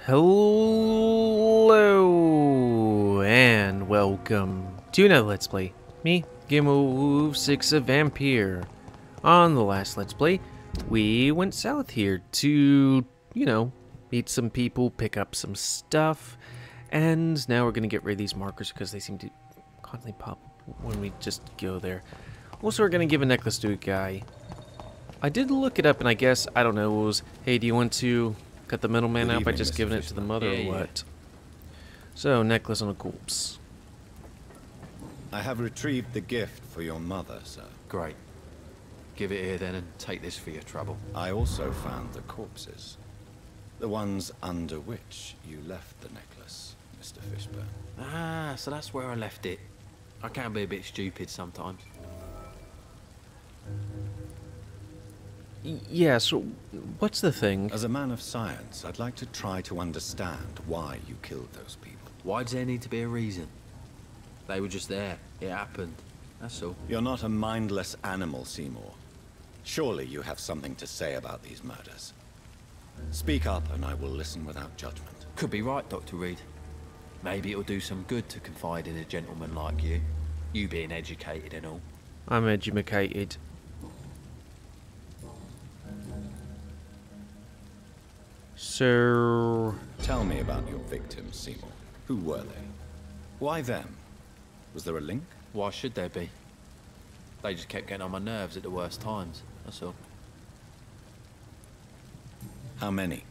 Hello and welcome to another Let's Play. Me, GamerWolfSix, a Vampyr. On the last Let's Play, we went south here to, meet some people, pick up some stuff, and now we're gonna get rid of these markers because they seem to constantly pop when we just go there. Also, we're gonna give a necklace to a guy. I did look it up, and I guess, I don't know, it was, hey, do you want to cut the middleman out by just giving it to the mother or what? So, necklace on a corpse. I have retrieved the gift for your mother, sir. Great. Give it here then and take this for your trouble. I also found the corpses. The ones under which you left the necklace, Mr. Fishburne. Ah, so that's where I left it. I can be a bit stupid sometimes. Yeah, so what's the thing? As a man of science, I'd like to try to understand why you killed those people. Why does there need to be a reason? They were just there. It happened. That's all. You're not a mindless animal, Seymour. Surely you have something to say about these murders. Speak up and I will listen without judgment. Could be right, Dr. Reid. Maybe it'll do some good to confide in a gentleman like you. You being educated and all. I'm educated. So... Tell me about your victims, Seymour. Who were they? Why them? Was there a link? Why should there be? They just kept getting on my nerves at the worst times, that's all. How many?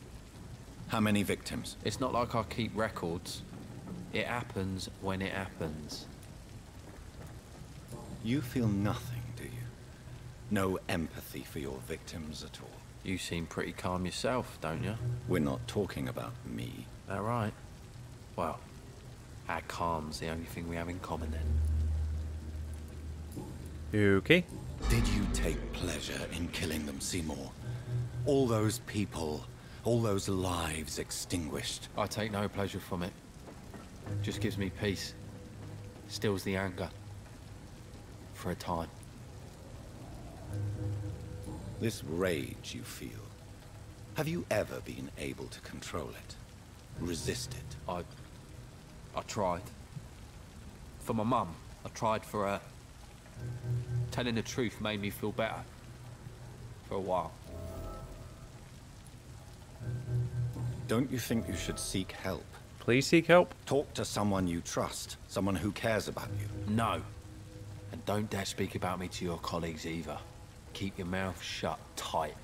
How many victims? It's not like I keep records. It happens when it happens. You feel nothing, do you? No empathy for your victims at all? You seem pretty calm yourself, don't you? We're not talking about me. All right. Well, our calm's the only thing we have in common then. Okay. Did you take pleasure in killing them, Seymour? All those people, all those lives extinguished. I take no pleasure from it. Just gives me peace. Stills the anger. For a time. This rage you feel, have you ever been able to control it? Resist it? I tried. For my mum, I tried for her. Telling the truth made me feel better. For a while. Don't you think you should seek help? Please seek help. Talk to someone you trust, someone who cares about you. No. And don't dare speak about me to your colleagues either. Keep your mouth shut tight.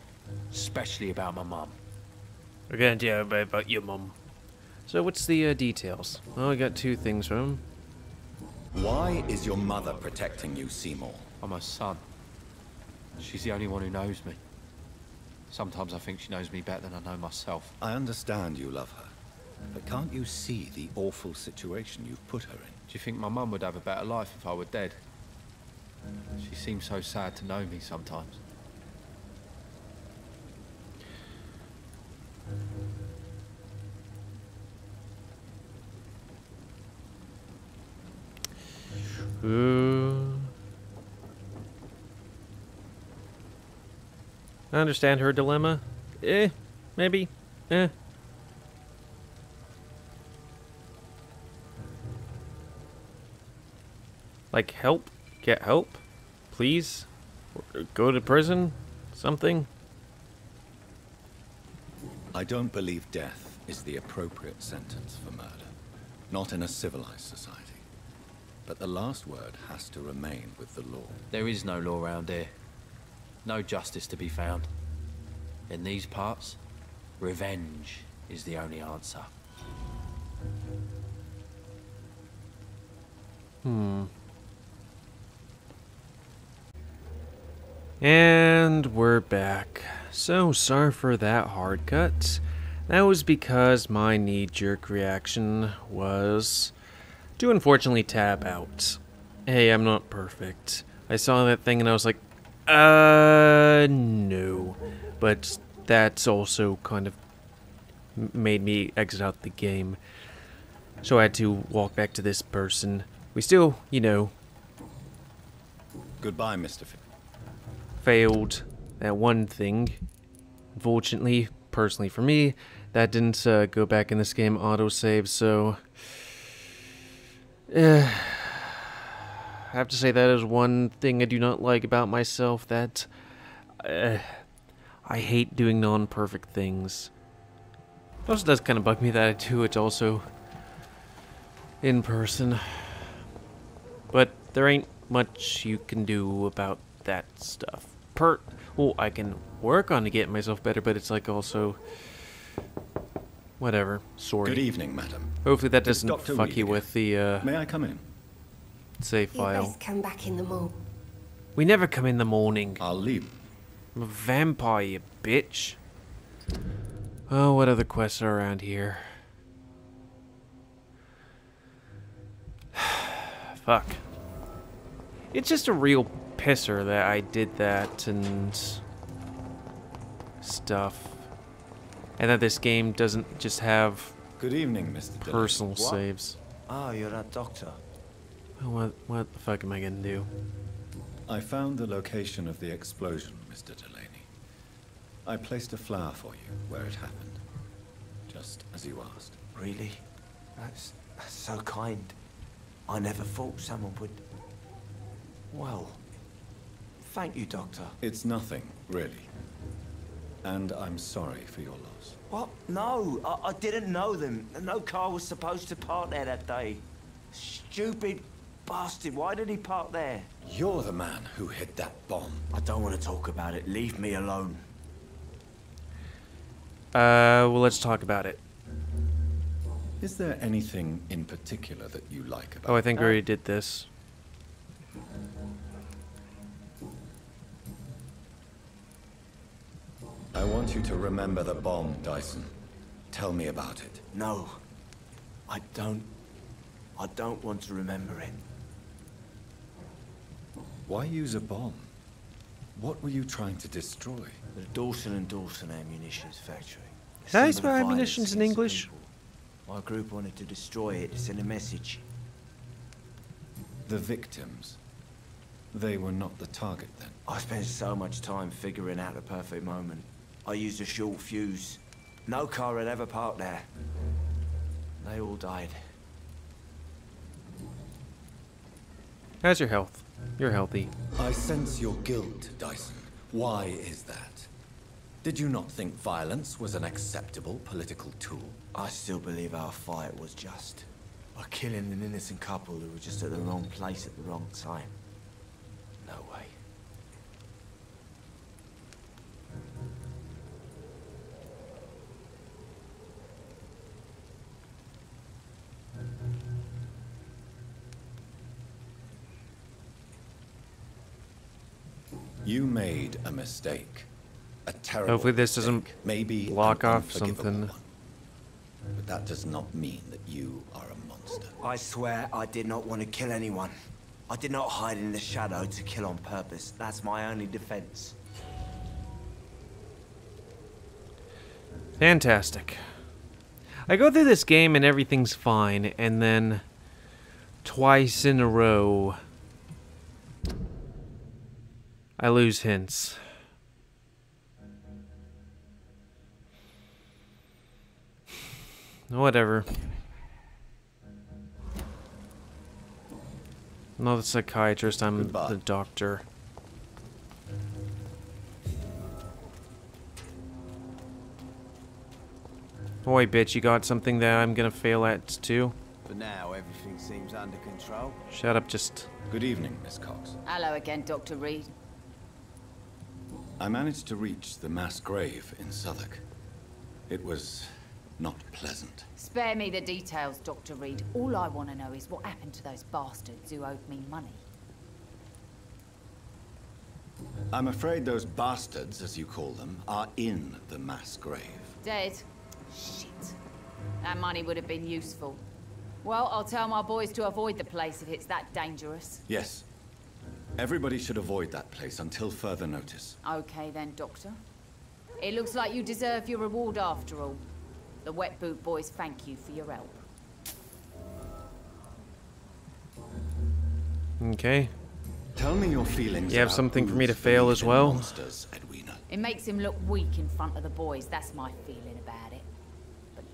Especially about my mum. We're gonna tell about your mum. So what's the details? Well, I got two things from him. Why is your mother protecting you, Seymour? I'm her son. She's the only one who knows me. Sometimes I think she knows me better than I know myself. I understand you love her, but can't you see the awful situation you've put her in? Do you think my mum would have a better life if I were dead? She seems so sad to know me sometimes. I understand her dilemma. Maybe. Like, help? Get help? Please? Or go to prison? Something? I don't believe death is the appropriate sentence for murder. Not in a civilized society. But the last word has to remain with the law. There is no law around here. No justice to be found. In these parts, revenge is the only answer. And we're back. So sorry for that hard cut. That was because my knee-jerk reaction was to unfortunately tab out. Hey, I'm not perfect. I saw that thing and I was like, no. But that's also kind of made me exit out the game. So I had to walk back to this person. We still, Goodbye, Mr. failed that one thing. Unfortunately, personally for me, that didn't go back in this game autosave, so I have to say that is one thing I do not like about myself, that I hate doing non-perfect things. It also does kind of bug me that I do it also in person. But there ain't much you can do about that stuff. Well, I can work on to get myself better, but it's like also... Whatever. Sorry. Good evening, madam. Hopefully that It's doesn't Dr. fuck Reid you again. with the, May I come in? save You file. best come back in the morning. We never come in the morning. I'll leave. I'm a vampire, you bitch. Oh, what other quests are around here? Fuck. It's just a real pisser that I did that and stuff. And that this game doesn't just have Good evening, Mr. Dillon. personal What? saves. Oh, you're that doctor. Oh, what the fuck am I gonna do? I found the location of the explosion, Mr. Delaney. I placed a flower for you where it happened, just as you asked. Really? That's so kind. I never thought someone would... Well, thank you, Doctor. It's nothing, really. And I'm sorry for your loss. What? No, I didn't know them. No car was supposed to park there that day. Stupid bastard, why did he park there? You're the man who hid that bomb. I don't want to talk about it. Leave me alone. Well, let's talk about it. Is there anything in particular that you like about Oh, I think we already did this. I want you to remember the bomb, Dyson. Tell me about it. No, I don't want to remember it. Why use a bomb? What were you trying to destroy? The Dawson & Dawson ammunitions factory. Is that how you Symbol spell of ammunitions in violence English? against people. My group wanted to destroy it to send a message. The victims. They were not the target then. I spent so much time figuring out the perfect moment. I used a short fuse. No car had ever parked there. They all died. How's your health? You're healthy. I sense your guilt, Dyson. Why is that? Did you not think violence was an acceptable political tool? I still believe our fight was just. By killing an innocent couple who were just at the wrong place at the wrong time. No way. You made a mistake. A terrible Hopefully this doesn't mistake. Maybe block an off unforgivable something. one. But that does not mean that you are a monster. I swear I did not want to kill anyone. I did not hide in the shadow to kill on purpose. That's my only defense. Fantastic. I go through this game and everything's fine, and then twice in a row I lose hints. Whatever. I'm not the psychiatrist, I'm Goodbye. the doctor. Boy, bitch, you got something that I'm gonna fail at too? For now, everything seems under control. Shut up, just... Good evening, Miss Cox. Hello again, Dr. Reid. I managed to reach the mass grave in Southwark. It was not pleasant. Spare me the details, Dr. Reid. All I want to know is what happened to those bastards who owed me money. I'm afraid those bastards, as you call them, are in the mass grave. Dead? Shit. That money would have been useful. Well, I'll tell my boys to avoid the place if it's that dangerous. Yes. Everybody should avoid that place until further notice. Okay then, Doctor. It looks like you deserve your reward after all. The Wet Boot boys thank you for your help. Okay. Tell me your feelings. You have about something for me to who's fail belief as in well? Monsters, Edwina. It makes him look weak in front of the boys. That's my feeling about it.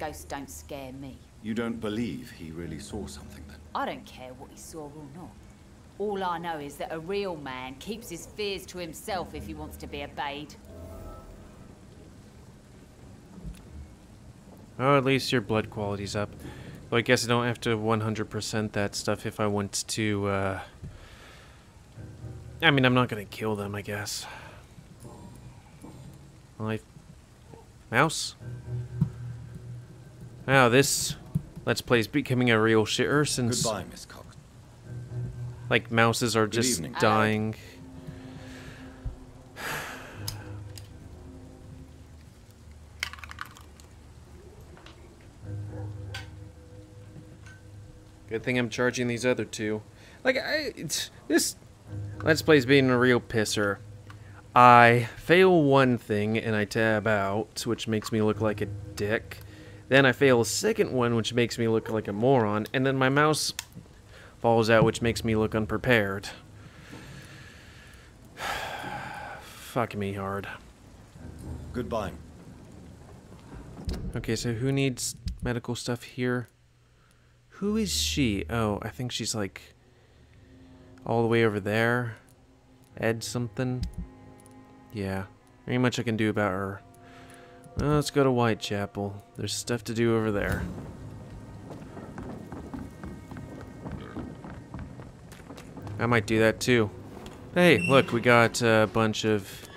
Ghosts don't scare me. You don't believe he really saw something then? I don't care what he saw or not. All I know is that a real man keeps his fears to himself if he wants to be obeyed. Oh, at least your blood quality's up. Well, I guess I don't have to 100% that stuff if I want to, I mean, I'm not gonna kill them, I guess. Mouse? Wow, this Let's Play is becoming a real shitter since... Goodbye, Miss Cox. Like, mouses are just dying. Good thing I'm charging these other two. Like, this Let's Play is being a real pisser. I fail one thing and I tab out, which makes me look like a dick. Then I fail a second one, which makes me look like a moron. And then my mouse falls out, which makes me look unprepared. Fuck me hard. Goodbye. Okay, so who needs medical stuff here? Who is she? Oh, I think she's like all the way over there. Ed something. Yeah, very much I can do about her. Well, let's go to Whitechapel. There's stuff to do over there. I might do that too. Hey, look, we got a bunch of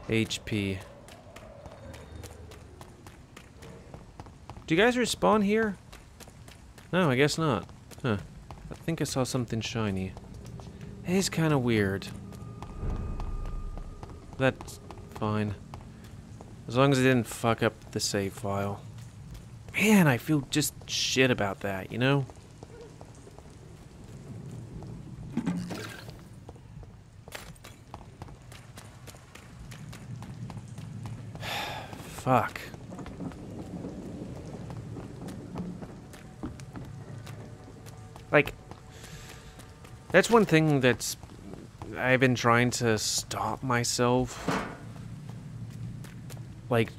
HP. Do you guys respawn here? No, I guess not. Huh. I think I saw something shiny. It is kind of weird. That's fine. As long as it didn't fuck up the save file. Man, I feel just shit about that, you know? Fuck. Like, that's one thing that's I've been trying to stop myself. Like,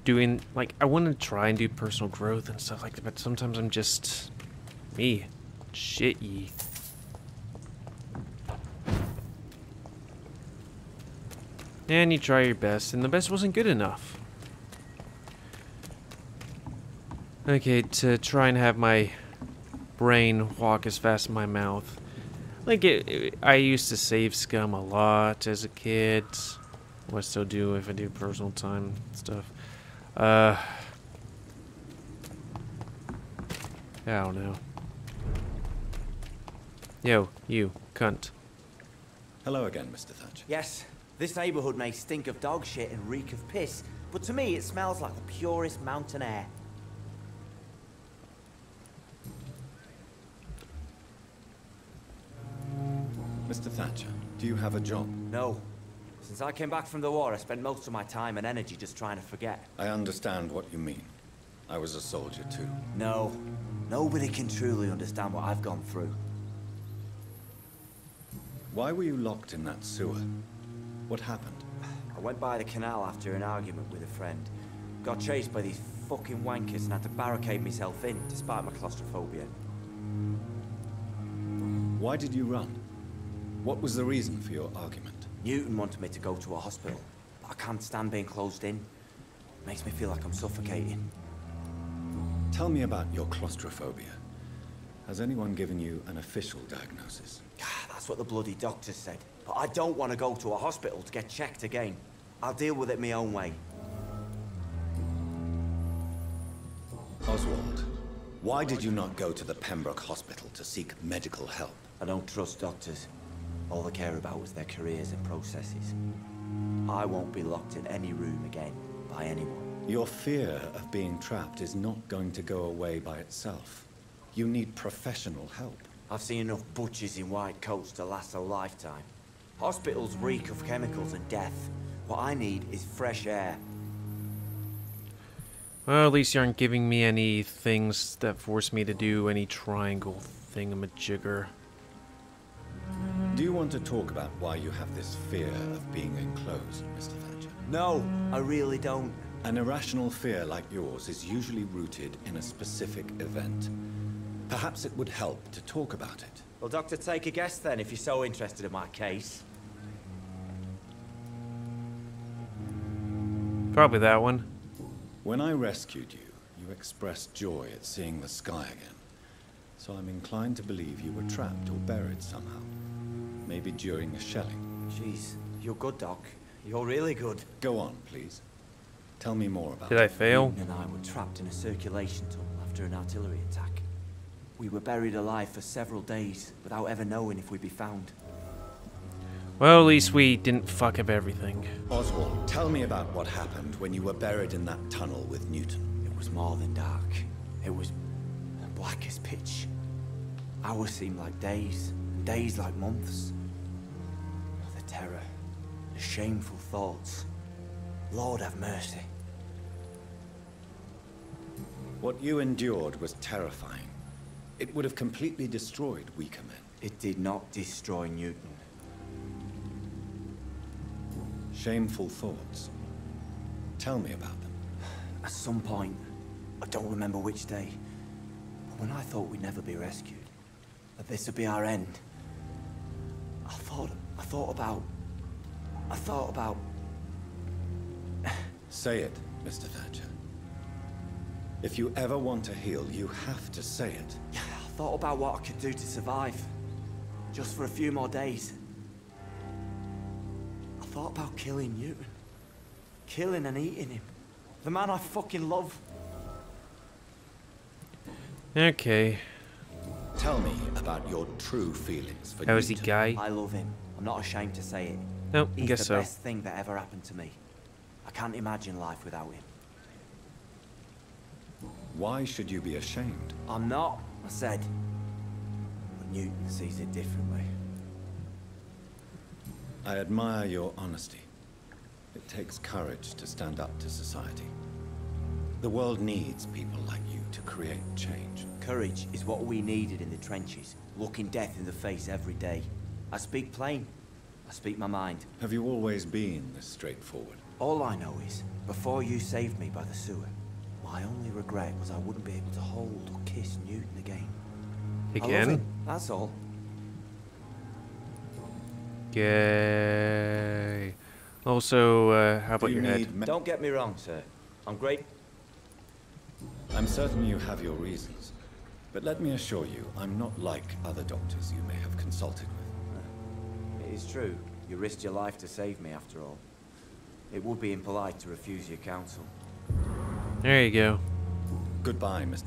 doing, like, I want to try and do personal growth and stuff like that, but sometimes I'm just me. Shit-y. And you try your best, and the best wasn't good enough. Okay, to try and have my brain walk as fast as my mouth. Like, I used to save Scum a lot as a kid. What I still do if I do personal time stuff. I don't know. Yo, you, cunt. Hello again, Mr. Thatcher. Yes, this neighborhood may stink of dog shit and reek of piss, but to me it smells like the purest mountain air. Mr. Thatcher, do you have a job? No. Since I came back from the war, I spent most of my time and energy just trying to forget. I understand what you mean. I was a soldier too. No. Nobody can truly understand what I've gone through. Why were you locked in that sewer? What happened? I went by the canal after an argument with a friend. Got chased by these fucking wankers and had to barricade myself in, despite my claustrophobia. Why did you run? What was the reason for your argument? Newton wanted me to go to a hospital, but I can't stand being closed in. Makes me feel like I'm suffocating. Tell me about your claustrophobia. Has anyone given you an official diagnosis? That's what the bloody doctor said. But I don't want to go to a hospital to get checked again. I'll deal with it my own way. Oswald, why did you not go to the Pembroke Hospital to seek medical help? I don't trust doctors. All they care about was their careers and processes. I won't be locked in any room again by anyone. Your fear of being trapped is not going to go away by itself. You need professional help. I've seen enough butchers in white coats to last a lifetime. Hospitals reek of chemicals and death. What I need is fresh air. Well, at least you aren't giving me any things that force me to do any triangle thingamajigger. Do you want to talk about why you have this fear of being enclosed, Mr. Thatcher? No, I really don't. An irrational fear like yours is usually rooted in a specific event. Perhaps it would help to talk about it. Well, Doctor, take a guess then, if you're so interested in my case. Probably that one. When I rescued you, you expressed joy at seeing the sky again. So I'm inclined to believe you were trapped or buried somehow. Maybe during a shelling. Jeez, you're good, Doc. You're really good. Go on, please. Tell me more about Did I fail? Newton and I were trapped in a circulation tunnel after an artillery attack. We were buried alive for several days without ever knowing if we'd be found. Well, at least we didn't fuck up everything. Oswald, tell me about what happened when you were buried in that tunnel with Newton. It was more than dark. It was black as pitch. Hours seemed like days, and days like months. The terror, the shameful thoughts. Lord have mercy. What you endured was terrifying. It would have completely destroyed weaker men. It did not destroy Newton. Shameful thoughts. Tell me about them. At some point, I don't remember which day, but when I thought we'd never be rescued, that this would be our end, I thought about... Say it, Mr. Thatcher. If you ever want to heal, you have to say it. I thought about what I could do to survive, just for a few more days. I thought about killing Newton. Killing and eating him. The man I fucking love. Okay. Tell me about your true feelings for How is he, Newton. guy? I love him. I'm not ashamed to say it. No, I He's guess the so. best thing that ever happened to me. I can't imagine life without him. Why should you be ashamed? I'm not, I said. But Newton sees it differently. I admire your honesty. It takes courage to stand up to society. The world needs people like you to create change. Courage is what we needed in the trenches, looking death in the face every day. I speak plain. I speak my mind. Have you always been this straightforward? All I know is, before you saved me by the sewer, my only regret was I wouldn't be able to hold or kiss Newton again. I love Again? him, that's all. Gay. Also, how about Do you your head? need Don't get me wrong, sir. I'm great. I'm certain you have your reasons. But let me assure you, I'm not like other doctors you may have consulted with. It is true. You risked your life to save me, after all. It would be impolite to refuse your counsel. There you go. Goodbye, Mr.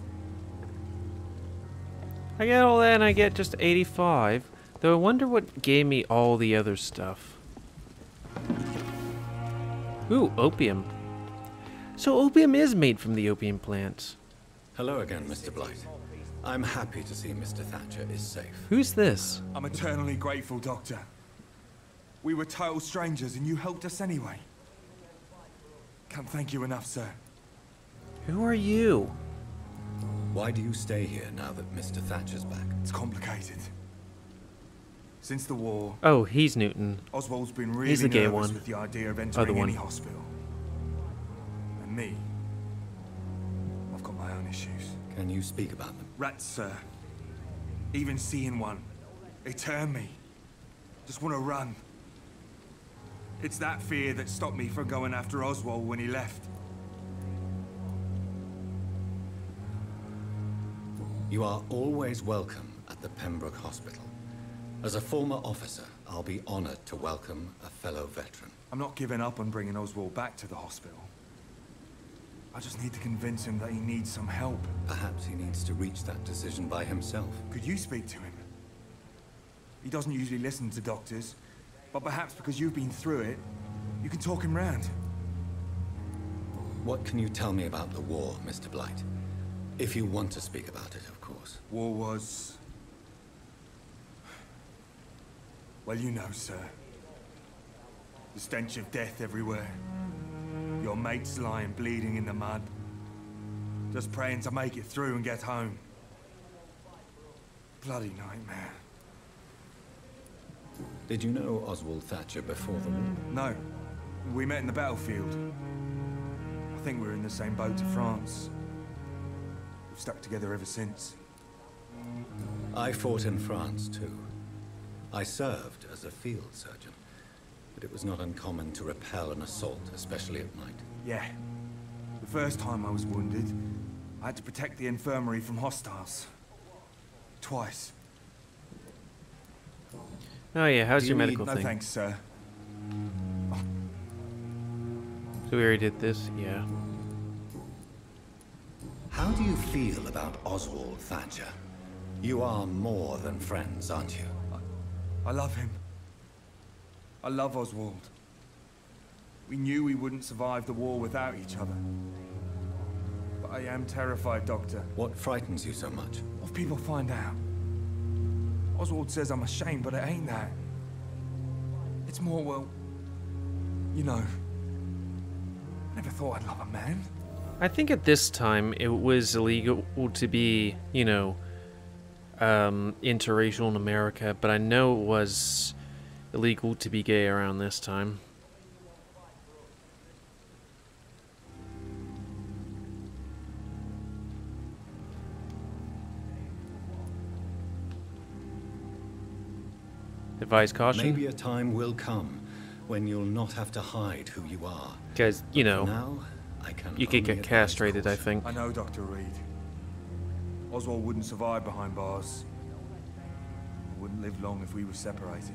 I get all that and I get just 85. Though I wonder what gave me all the other stuff. Ooh, opium. So opium is made from the opium plants. Hello again, Mr. Blight. I'm happy to see Mr. Thatcher is safe. Who's this? I'm eternally grateful, Doctor. We were total strangers and you helped us anyway. Can't thank you enough, sir. Who are you? Why do you stay here now that Mr. Thatcher's back? It's complicated. Since the war, Oh, he's Newton. Oswald's been really He's the gay nervous one. with the idea of Other entering one. any hospital. And me, I've got my own issues. Can you speak about them? Rats, sir. Even seeing one, they turn me. Just want to run. It's that fear that stopped me from going after Oswald when he left. You are always welcome at the Pembroke Hospital. As a former officer, I'll be honored to welcome a fellow veteran. I'm not giving up on bringing Oswald back to the hospital. I just need to convince him that he needs some help. Perhaps he needs to reach that decision by himself. Could you speak to him? He doesn't usually listen to doctors, but perhaps because you've been through it, you can talk him round. What can you tell me about the war, Mr. Blight? If you want to speak about it, of course. War was... well, you know, sir. The stench of death everywhere. Your mates lying bleeding in the mud. Just praying to make it through and get home. Bloody nightmare. Did you know Oswald Thatcher before the war? No. We met in the battlefield. I think we're in the same boat to France. We've stuck together ever since. I fought in France too. I served as a field surgeon, but it was not uncommon to repel an assault, especially at night. Yeah. The first time I was wounded, I had to protect the infirmary from hostiles. Twice. Oh yeah, how's your medical No thing? thanks, sir. So we already did this? Yeah. How do you feel about Oswald Thatcher? You are more than friends, aren't you? I love him. I love Oswald. We knew we wouldn't survive the war without each other. But I am terrified, Doctor. What frightens you so much? What if people find out? Oswald says I'm ashamed, but it ain't that. It's more, well, you know, I never thought I'd love a man. I think at this time it was illegal to be, you know, interracial in America, but I know it was illegal to be gay around this time. Advise caution. Maybe a time will come when you'll not have to hide who you are. Because, you For know, now, I can you could only get advise castrated, I caution. think. I know, Dr. Reid. Oswald wouldn't survive behind bars. He wouldn't live long if we were separated.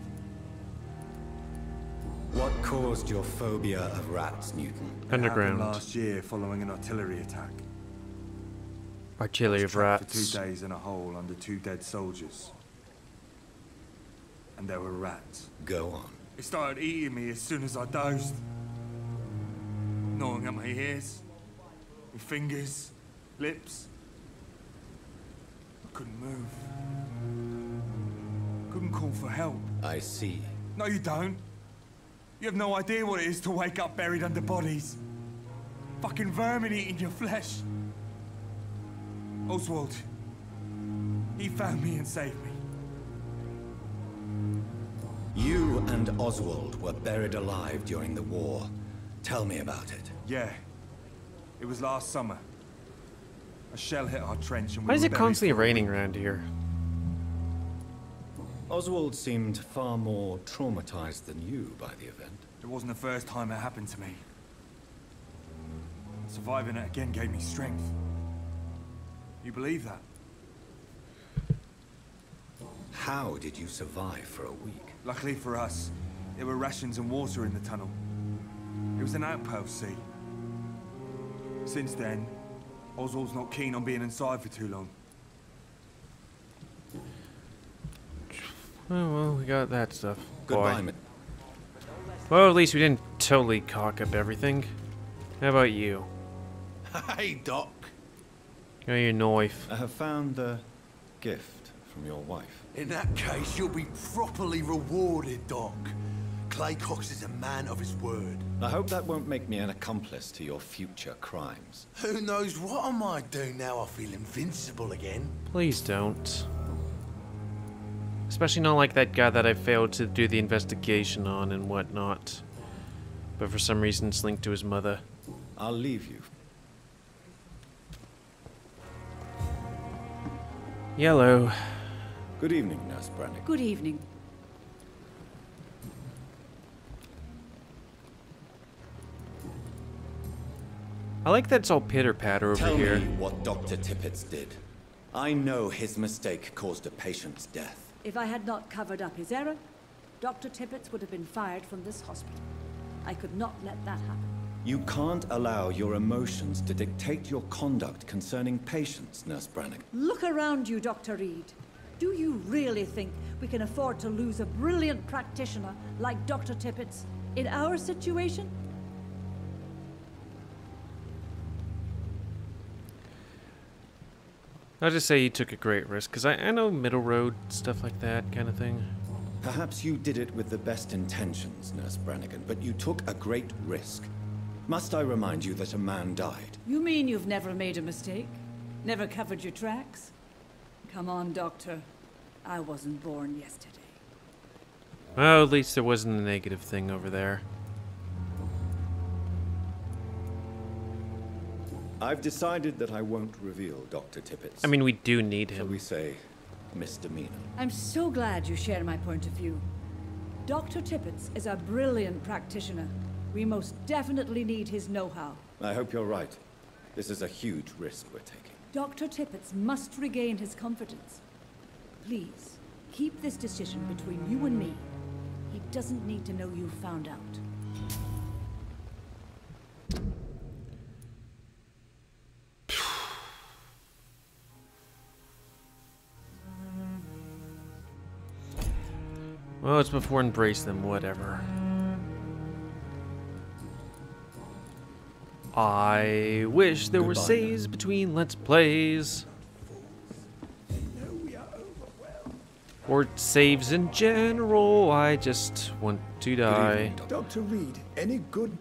What caused your phobia of rats, Newton? It Underground. happened last year following an artillery attack. Artillery I was of trapped rats. for 2 days in a hole under 2 dead soldiers. And there were rats. Go on. They started eating me as soon as I dozed. Gnawing at my ears, my fingers, lips. I couldn't move. Couldn't call for help. I see. No, you don't. You have no idea what it is to wake up buried under bodies. Fucking vermin eating your flesh. Oswald. He found me and saved me. You and Oswald were buried alive during the war. Tell me about it. Yeah. It was last summer. A shell hit our trench and we Why is were it buried constantly for a raining week. around here? Oswald seemed far more traumatized than you by the event. It wasn't the first time it happened to me. Surviving it again gave me strength. You believe that? How did you survive for a week? Luckily for us, there were rations and water in the tunnel. It was an outpost, see. Since then, Oswald's not keen on being inside for too long. Oh, well, we got that stuff. Goodbye, Boy. Well, at least we didn't totally cock up everything. How about you? Hey, Doc. Got your knife. I have found the gift from your wife. In that case, you'll be properly rewarded, Doc. Claycox is a man of his word. I hope that won't make me an accomplice to your future crimes. Who knows what I might do now I feel invincible again. Please don't. Especially not like that guy that I failed to do the investigation on and whatnot. But for some reason it's linked to his mother. I'll leave you. Yellow. Good evening, Nurse Brennan. Good evening. I like that it's all pitter-patter over Tell here. me what Dr. Tippett did. I know his mistake caused a patient's death. If I had not covered up his error, Dr. Tippett would have been fired from this hospital. I could not let that happen. You can't allow your emotions to dictate your conduct concerning patients, Nurse Brennan. Look around you, Dr. Reid. Do you really think we can afford to lose a brilliant practitioner like Dr. Tippett's in our situation? I'll just say he took a great risk, because I know middle road, stuff like that kind of thing. Perhaps you did it with the best intentions, Nurse Brannigan, but you took a great risk. Must I remind you that a man died? You mean you've never made a mistake? Never covered your tracks? Come on, Doctor. I wasn't born yesterday. Well, at least there wasn't a negative thing over there. I've decided that I won't reveal Dr. Tippett's, I mean, we do need shall him. we say, misdemeanor. I'm so glad you share my point of view. Dr. Tippett's is a brilliant practitioner. We most definitely need his know-how. I hope you're right. This is a huge risk we're taking. Dr. Tippett's must regain his confidence. Please, keep this decision between you and me. He doesn't need to know you found out. Well, it's before embrace them, whatever. I wish there were Goodbye, saves between Let's Plays. Or saves in general. I just want to die. Dr. Reid, any good?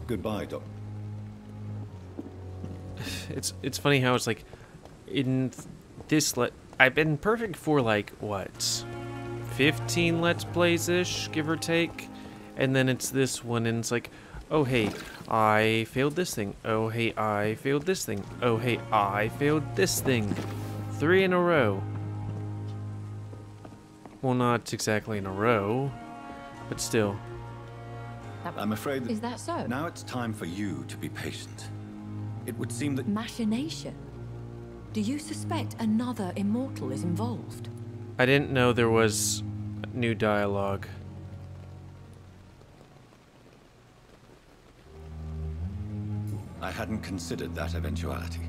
Goodbye, Doc. It's funny how it's like in this I've been perfect for like what 15 Let's Plays ish, give or take, and then it's this one and it's like, oh hey, I failed this thing. Oh hey, I failed this thing. Oh hey, I failed this thing. 3 in a row. Well, not exactly in a row, but still. I'm afraid that Is that so? now it's time for you to be patient. It would seem that Machination? Do you suspect another immortal is involved? I didn't know there was new dialogue. I hadn't considered that eventuality.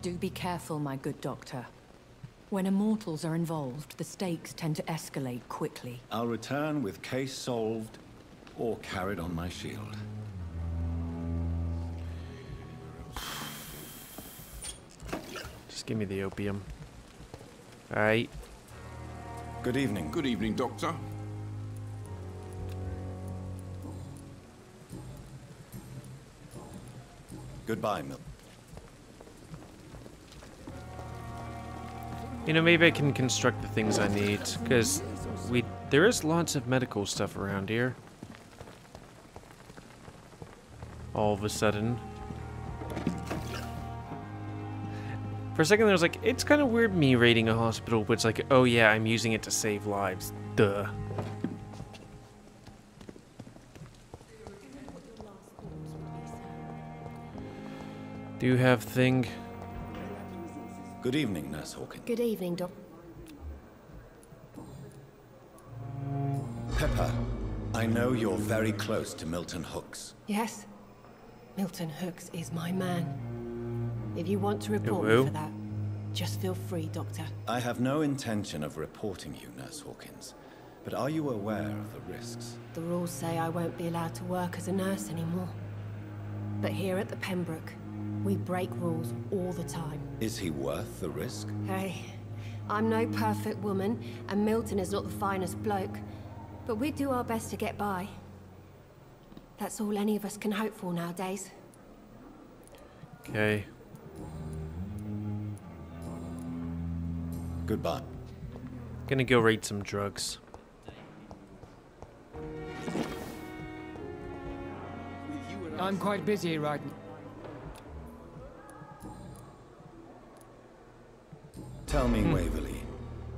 Do be careful, my good doctor. When immortals are involved, the stakes tend to escalate quickly. I'll return with case solved or carried on my shield. Just give me the opium. Alright. Good evening. Good evening, Doctor. Goodbye, Mill. You know, maybe I can construct the things I need, because there is lots of medical stuff around here. All of a sudden. For a second, I was like, it's kind of weird me raiding a hospital, but it's like, oh yeah, I'm using it to save lives. Duh. Do you have thing? Good evening, Nurse Hawkins. Good evening, Doc. Pepper, I know you're very close to Milton Hooks. Yes? Milton Hooks is my man. If you want to report Hello? me for that, just feel free, Doctor. I have no intention of reporting you, Nurse Hawkins, but are you aware of the risks? The rules say I won't be allowed to work as a nurse anymore. But here at the Pembroke, we break rules all the time. Is he worth the risk? Hey, I'm no perfect woman, and Milton is not the finest bloke, but we do our best to get by. That's all any of us can hope for nowadays. Okay. Goodbye. Gonna go raid some drugs. I'm quite busy right now. Tell me, Waverly,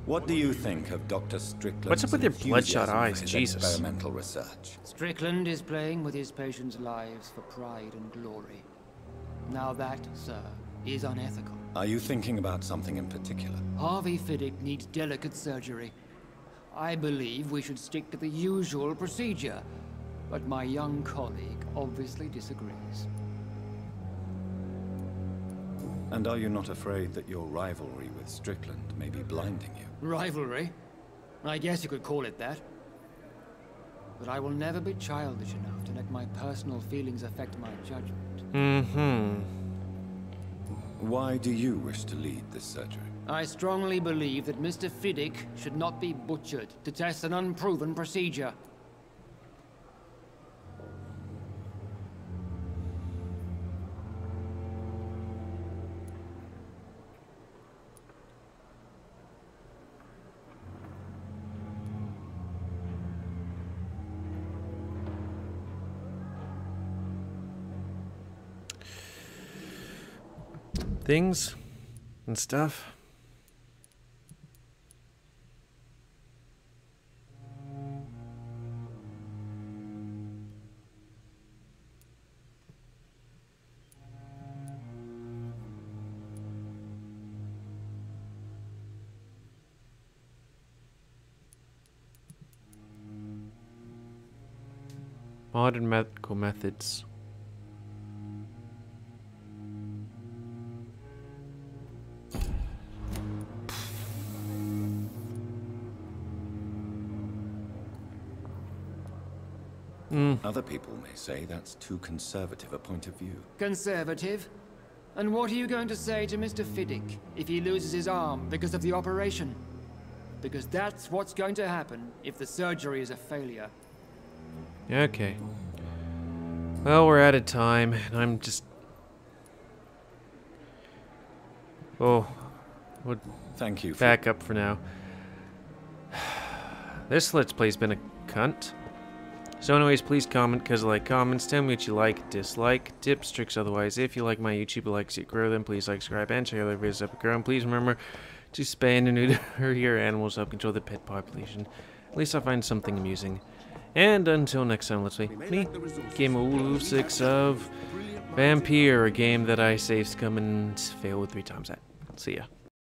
what do you think of Dr. Strickland's What's up with your bloodshot enthusiasm for eyes? his Jesus. experimental research? Strickland is playing with his patients' lives for pride and glory. Now that, sir, is unethical. Are you thinking about something in particular? Harvey Fiddick needs delicate surgery. I believe we should stick to the usual procedure, but my young colleague obviously disagrees. And are you not afraid that your rivalry with Strickland may be blinding you? Rivalry? I guess you could call it that. But I will never be childish enough to let my personal feelings affect my judgment. Mm-hmm. Why do you wish to lead this surgery? I strongly believe that Mr. Fiddick should not be butchered to test an unproven procedure. things and stuff. Modern medical methods. Other people may say that's too conservative a point of view. Conservative? And what are you going to say to Mr. Fiddick if he loses his arm because of the operation? Because that's what's going to happen if the surgery is a failure. Okay. Well, we're out of time, and I'm just... Oh. We'll Thank you. back up for now. This Let's Play's been a cunt. So anyways, please comment, because I like comments. Tell me what you like, dislike, tips, tricks, otherwise. If you like my YouTube and like to see it grow, then please like, subscribe, and share other videos up and grow. And please remember to spay and neuter your animals to help control the pet population. At least I find something amusing. And until next time, let's play me, GamerWolfSix of Vampyr, a game that I saved Scum and failed 3 times at. See ya.